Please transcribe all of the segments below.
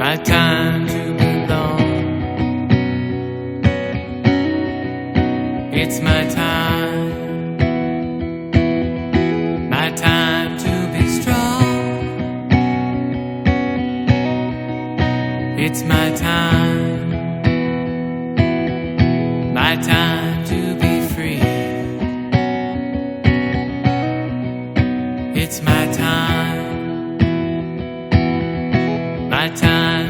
my time to belong. It's my time to be strong. It's my time to be free. It's my time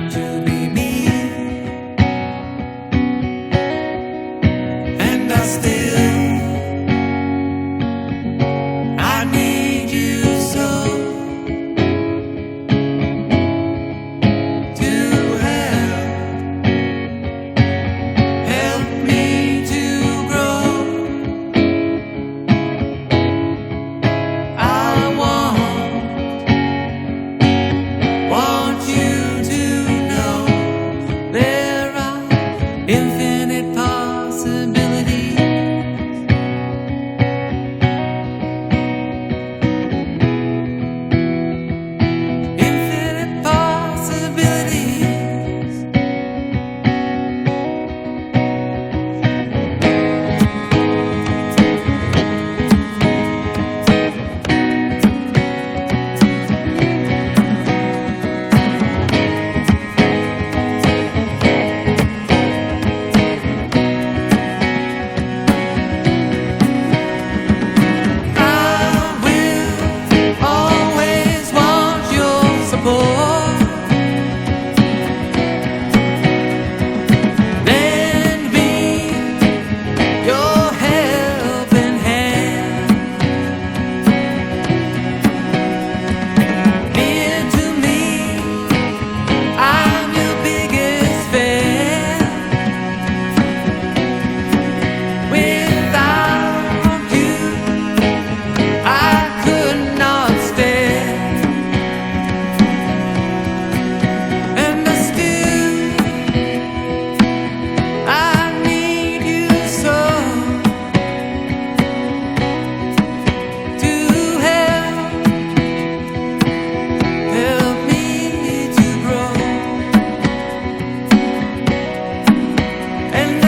to be me. And I need you so to help me to grow. I want you to know there are infinite possibilities. Infinite possibilities. I will always want your support. Lend me your helping hand. Near to me, I'm your biggest fan. Without you, I could not stand. And I need you so to help me to grow. And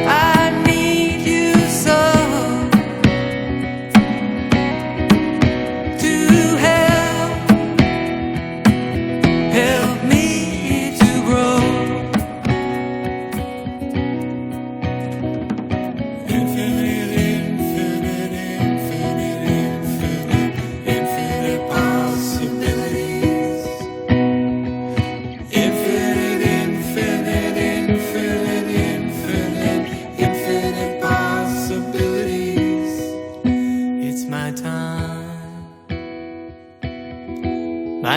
I need you so to help me to grow. Infinite possibilities. Infinite possibilities. It's my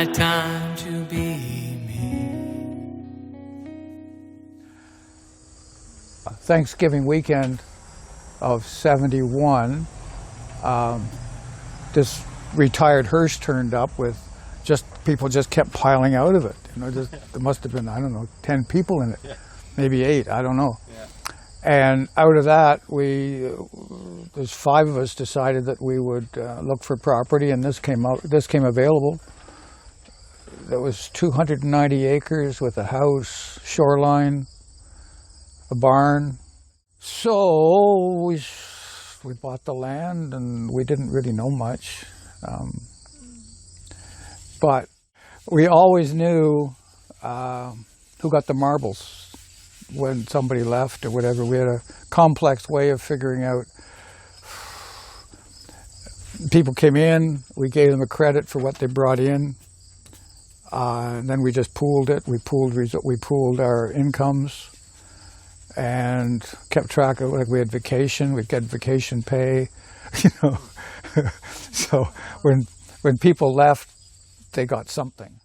time to be me. Thanksgiving weekend of '71, this retired hearse turned up with people just kept piling out of it. There must have been, I don't know, 10 people in it, maybe 8, I don't know. And out of that, there's 5 of us decided that we would look for property, and this came available. There was 290 acres with a house, shoreline, a barn. So we bought the land, and we didn't really know much. But we always knew who got the marbles when somebody left or whatever. We had a complex way of figuring out. People came in, we gave them a credit for what they brought in, and then we just pooled it. We pooled our incomes and kept track of, like, we had vacation, we'd get vacation pay, So when people left, they got something.